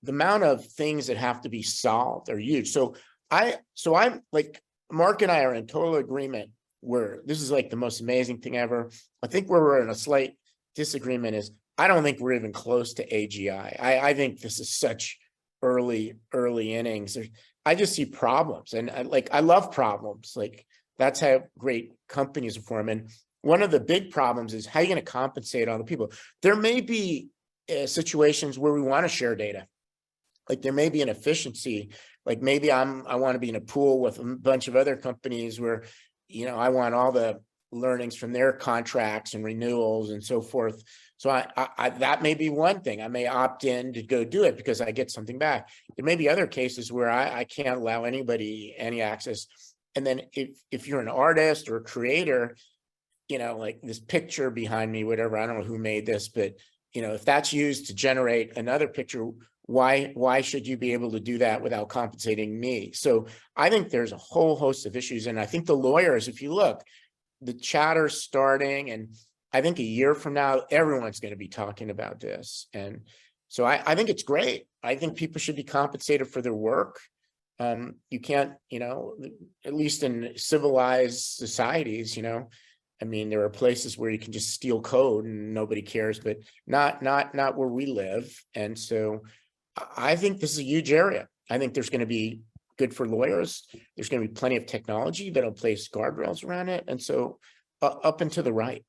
amount of things that have to be solved are huge. So I'm like, Mark and I are in total agreement where this is like the most amazing thing ever. I think where we're in a slight disagreement is I don't think we're even close to AGI. I think this is such early innings. I just see problems, and I love problems. Like, that's how great companies are formed. And one of the big problems is how you're going to compensate all the people. There may be situations where we want to share data. Like, there may be an efficiency. Like, maybe I want to be in a pool with a bunch of other companies where, you know, I want all the learnings from their contracts and renewals and so forth. So I that may be one thing. I may opt in to go do it because I get something back. There may be other cases where I can't allow anybody any access. And then if you're an artist or a creator, you know, like this picture behind me, whatever, I don't know who made this, but, you know, if that's used to generate another picture, why should you be able to do that without compensating me? So I think there's a whole host of issues. And I think the lawyers, if you look, the chatter's starting, and I think a year from now, everyone's going to be talking about this. And so I think it's great. I think people should be compensated for their work. You can't, you know, at least in civilized societies, you know, I mean, there are places where you can just steal code and nobody cares, but not where we live. And so I think this is a huge area. I think there's going to be good for lawyers. There's going to be plenty of technology that'll place guardrails around it. And so up and to the right.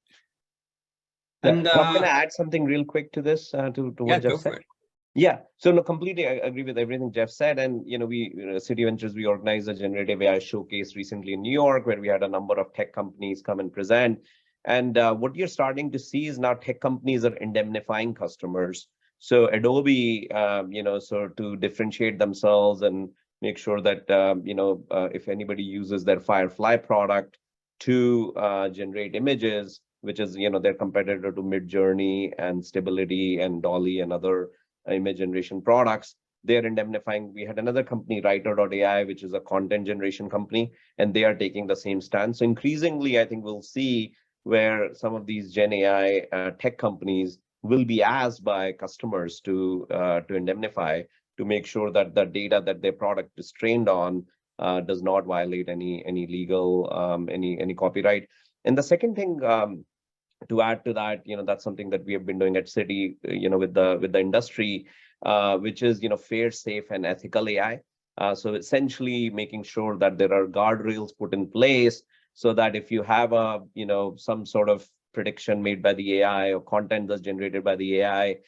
And Rob, can I add something real quick to this, to yeah, what Jeff go said? for it. Yeah, so no, completely I agree with everything Jeff said. And, you know, City Ventures, we organized a generative AI showcase recently in New York, where we had a number of tech companies come and present. And what you're starting to see is now tech companies are indemnifying customers. So Adobe, you know, so to differentiate themselves and make sure that, you know, if anybody uses their Firefly product to generate images, which is, you know, their competitor to Midjourney and Stability and Dolly and other image generation products, they're indemnifying. We had another company, Writer.ai, which is a content generation company, and they are taking the same stance. So increasingly, I think we'll see where some of these Gen AI tech companies will be asked by customers to indemnify, to make sure that the data that their product is trained on does not violate any legal any copyright. And the second thing, to add to that, you know, that's something that we have been doing at Citi, you know, with the industry, which is, you know, fair, safe, and ethical AI. So essentially making sure that there are guardrails put in place so that if you have a, you know, some sort of prediction made by the AI or content that's generated by the AI,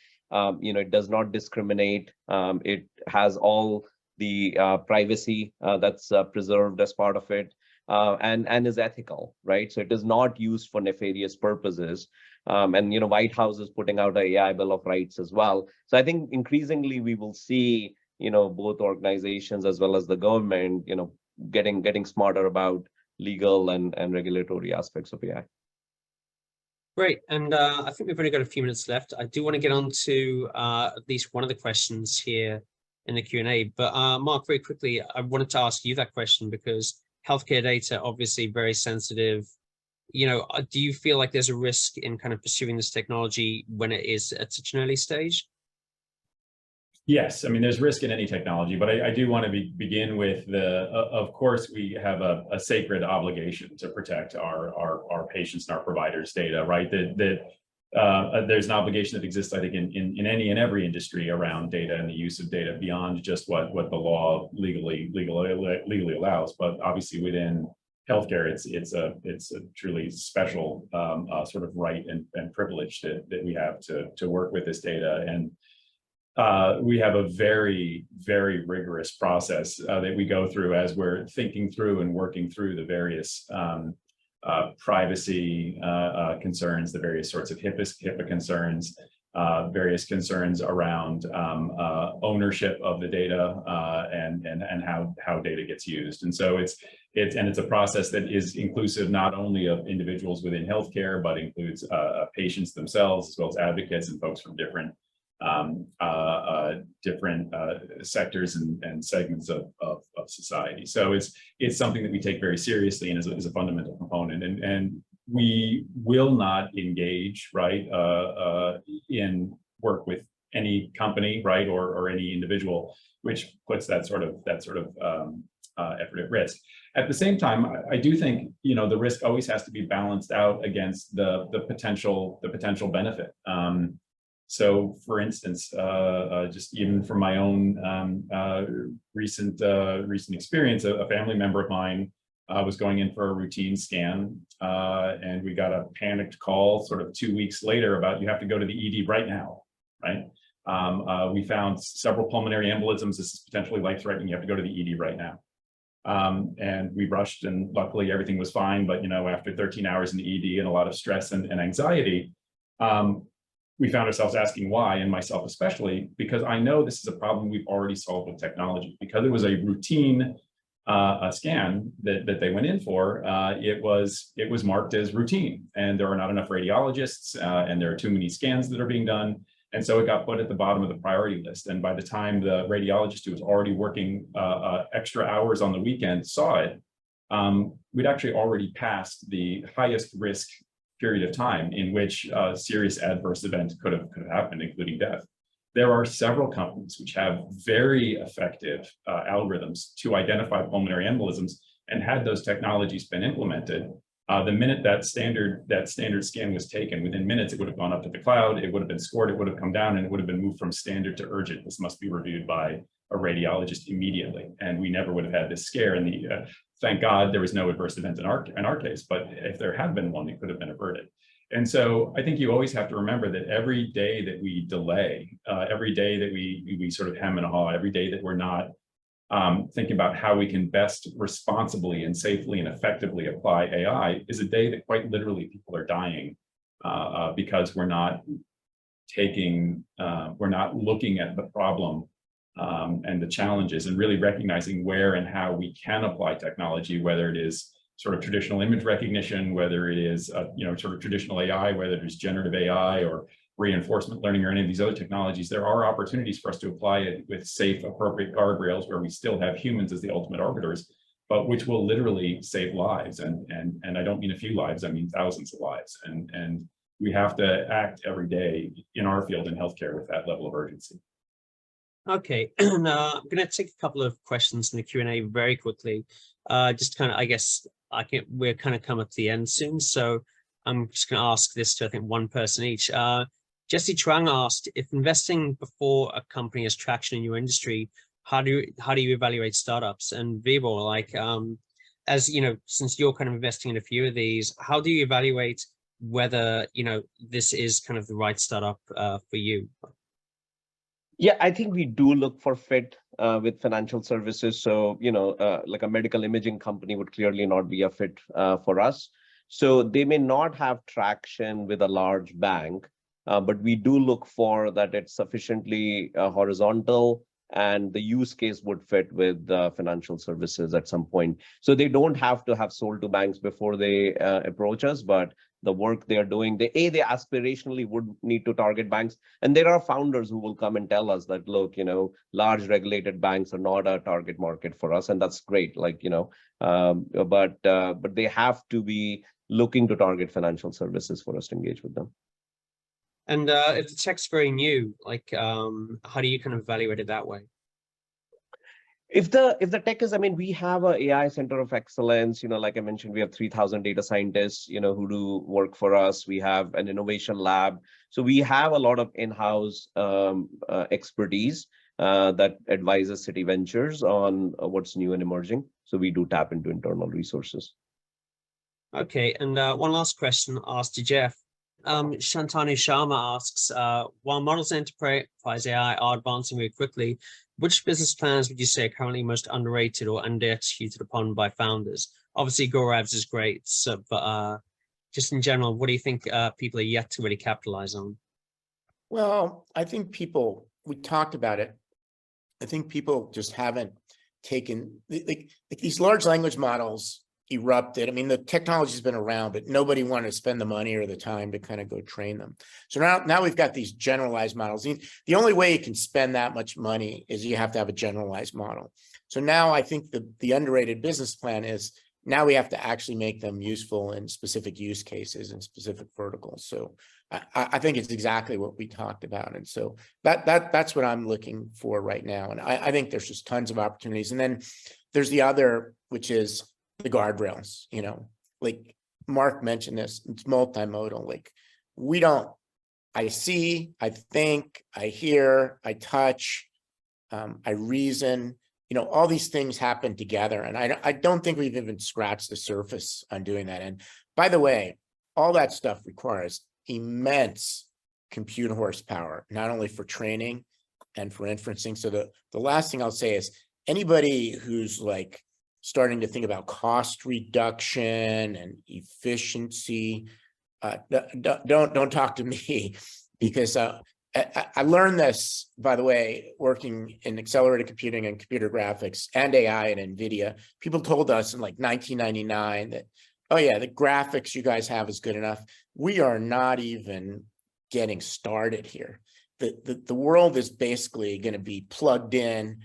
you know, it does not discriminate. It has all the privacy that's preserved as part of it. And is ethical, right? So it is not used for nefarious purposes. And, you know, White House is putting out an AI Bill of Rights as well. So I think increasingly we will see, you know, both organizations as well as the government, you know, getting smarter about legal and regulatory aspects of AI. Great. And I think we've only got a few minutes left. I do want to get on to at least one of the questions here in the Q&A. But Mark, very quickly, I wanted to ask you that question because healthcare data, obviously very sensitive. You know, do you feel like there's a risk in kind of pursuing this technology when it is at such an early stage? Yes, I mean, there's risk in any technology, but I do want to begin with of course, we have a sacred obligation to protect our patients and our providers' data, right? There's an obligation that exists, I think, in any and every industry around data and the use of data beyond just what the law legally allows. But obviously within healthcare, it's a truly special sort of right and privilege that we have to work with this data. And we have a very, very rigorous process that we go through as we're thinking through and working through the various privacy concerns, the various sorts of HIPAA concerns, various concerns around ownership of the data and how data gets used. And so it's a process that is inclusive not only of individuals within healthcare, but includes patients themselves, as well as advocates and folks from different sectors and segments of society. So it's something that we take very seriously and is a fundamental component. And we will not engage, right, in work with any company, right, or any individual, which puts that sort of effort at risk. At the same time, I do think, you know, the risk always has to be balanced out against the potential benefit. So, for instance, just even from my own recent experience, a family member of mine was going in for a routine scan, and we got a panicked call sort of 2 weeks later about, you have to go to the ED right now, right? We found several pulmonary embolisms. This is potentially life-threatening. You have to go to the ED right now. And we rushed, and luckily everything was fine. But, you know, after 13 hours in the ED and a lot of stress and anxiety, we found ourselves asking why, and myself especially, because I know this is a problem we've already solved with technology. Because it was a routine scan that they went in for, it was marked as routine, and there are not enough radiologists, and there are too many scans that are being done. And so it got put at the bottom of the priority list. And by the time the radiologist who was already working extra hours on the weekend saw it, we'd actually already passed the highest risk period of time in which a serious adverse event could have happened, including death. There are several companies which have very effective algorithms to identify pulmonary embolisms, and had those technologies been implemented, the minute that standard scan was taken, within minutes, it would have gone up to the cloud, it would have been scored, it would have come down, and it would have been moved from standard to urgent. This must be reviewed by a radiologist immediately. And we never would have had this scare. And thank God there was no adverse event in our case, but if there had been one, it could have been averted. And so I think you always have to remember that every day that we delay, every day that we sort of hem and haw, every day that we're not thinking about how we can best responsibly and safely and effectively apply AI, is a day that quite literally people are dying because we're not looking at the problem and the challenges, and really recognizing where and how we can apply technology, whether it is sort of traditional image recognition, whether it is sort of traditional AI, whether it is generative AI or reinforcement learning or any of these other technologies. There are opportunities for us to apply it with safe, appropriate guardrails where we still have humans as the ultimate arbiters, but which will literally save lives. And I don't mean a few lives, I mean thousands of lives. And we have to act every day in our field in healthcare with that level of urgency. Okay, and I'm going to take a couple of questions in the Q&A very quickly. Just kind of, I guess, we're kind of come up to the end soon, so I'm just going to ask this to, I think, one person each. Jesse Trang asked, if investing before a company has traction in your industry, how do you evaluate startups? And Vibor, like, as you know, since you're kind of investing in a few of these, how do you evaluate whether this is kind of the right startup for you? Yeah, I think we do look for fit with financial services. So, like a medical imaging company would clearly not be a fit for us. So they may not have traction with a large bank, but we do look for that it's sufficiently horizontal, and the use case would fit with financial services at some point. So they don't have to have sold to banks before they approach us, but the work they are doing, they aspirationally would need to target banks. And there are founders who will come and tell us that, look, large regulated banks are not a target market for us. And that's great, but they have to be looking to target financial services for us to engage with them. And if the tech's very new, like, how do you kind of evaluate it that way? If the tech is, we have a AI center of excellence, like I mentioned, we have 3,000 data scientists, who do work for us. We have an innovation lab. So we have a lot of in-house expertise that advises City Ventures on what's new and emerging. So we do tap into internal resources. Okay, and one last question asked to Jeff. Shantanu Sharma asks, while models in enterprise AI are advancing very quickly, which business plans would you say are currently most underrated or under-executed upon by founders? Obviously, Gaurav's is great, so, but just in general, what do you think people are yet to really capitalize on? Well, I think we talked about it. I think people just haven't taken, like these large language models erupted. The technology's been around, but nobody wanted to spend the money or the time to kind of go train them. So now we've got these generalized models. The only way you can spend that much money is you have to have a generalized model. So now I think the underrated business plan is now we have to actually make them useful in specific use cases and specific verticals. So I think it's exactly what we talked about. And so that's what I'm looking for right now. And I think there's just tons of opportunities. And then there's the other, which is the guardrails, like Mark mentioned this, it's multimodal. Like we don't I see, I think, I hear, I touch, I reason, all these things happen together. And I don't think we've even scratched the surface on doing that. And by the way, all that stuff requires immense compute horsepower, not only for training and for inferencing. So the last thing I'll say is anybody who's like starting to think about cost reduction and efficiency, don't talk to me, because I learned this, by the way, working in accelerated computing and computer graphics and AI at NVIDIA. People told us in like 1999 that, oh yeah, the graphics you guys have is good enough. We are not even getting started here. The world is basically going to be plugged in,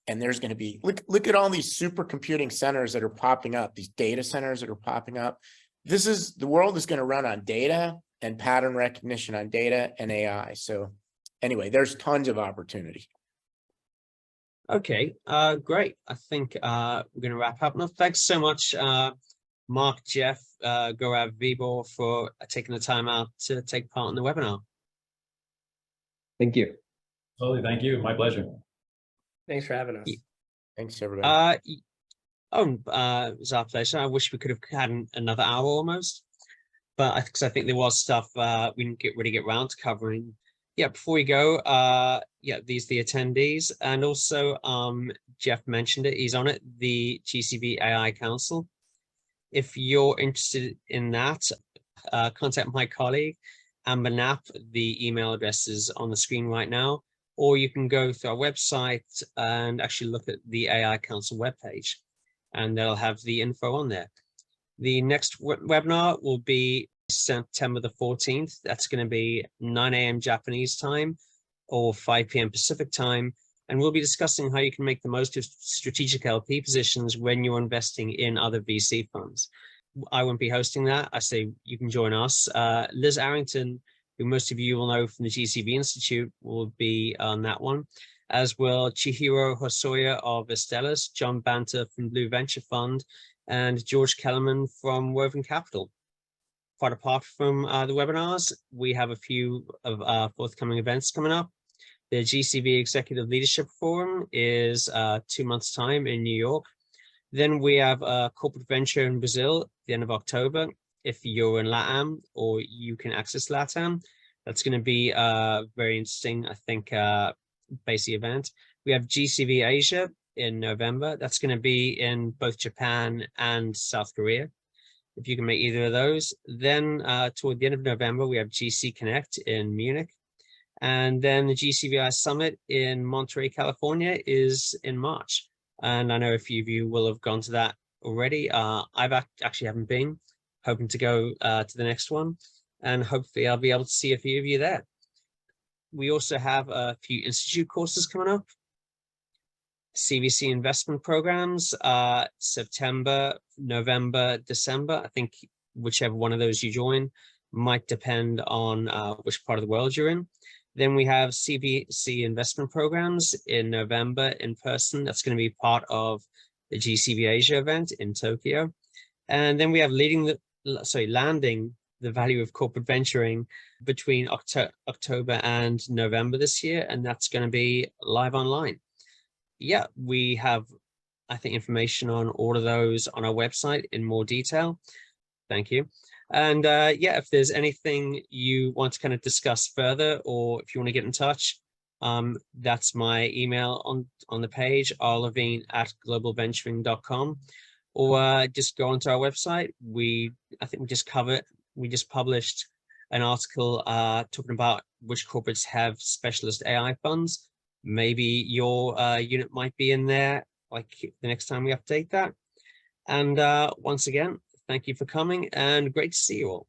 and there's going to be, look at all these supercomputing centers that are popping up, these data centers that are popping up. The world is going to run on data and pattern recognition on data and AI. So anyway, there's tons of opportunity. Okay, great. I think we're going to wrap up now. Thanks so much, Mark, Jeff, Gaurav, Vibor, for taking the time out to take part in the webinar. Thank you. Totally, thank you. My pleasure. Thanks for having us. Thanks, everybody. It was our pleasure. I wish we could have had another hour almost, but I think there was stuff we didn't really get around to covering. Yeah, before we go, yeah, these are the attendees, and also Jeff mentioned it. He's on it, the GCV AI Council. If you're interested in that, contact my colleague Amber Knapp. The email address is on the screen right now, or you can go to our website and actually look at the AI Council webpage, and they'll have the info on there. The next webinar will be September the 14th. That's going to be 9 a.m. Japanese time or 5 p.m. Pacific time. And we'll be discussing how you can make the most of strategic LP positions when you're investing in other VC funds. I won't be hosting that. I say you can join us. Liz Arrington, who most of you will know from the GCV Institute, will be on that one, as will Chihiro Hosoya of Estellas, John Banter from Blue Venture Fund, and George Kellerman from Woven Capital. Quite apart from the webinars, we have a few of forthcoming events coming up. The GCV Executive Leadership Forum is 2 months' time in New York. Then we have a corporate venture in Brazil at the end of October. If you're in LATAM or you can access LATAM, that's going to be very interesting, I think, basic event. We have GCV Asia in November. That's going to be in both Japan and South Korea, if you can make either of those. Then toward the end of November, we have GC Connect in Munich. And then the GCVI Summit in Monterey, California is in March. And I know a few of you will have gone to that already. I've actually haven't been, hoping to go to the next one. And hopefully I'll be able to see a few of you there. We also have a few institute courses coming up. CVC investment programs, September, November, December. I think whichever one of those you join might depend on which part of the world you're in. Then we have CVC investment programs in November in person. That's going to be part of the GCV Asia event in Tokyo. And then we have landing the value of corporate venturing between October and November this year. And that's going to be live online. Yeah, we have, I think, information on all of those on our website in more detail. Thank you. And yeah, if there's anything you want to kind of discuss further, or if you want to get in touch, that's my email on the page, rlevine@globalventuring.com, or just go onto our website. I think we just published an article talking about which corporates have specialist AI funds. Maybe your unit might be in there, like the next time we update that. And once again, thank you for coming, and great to see you all.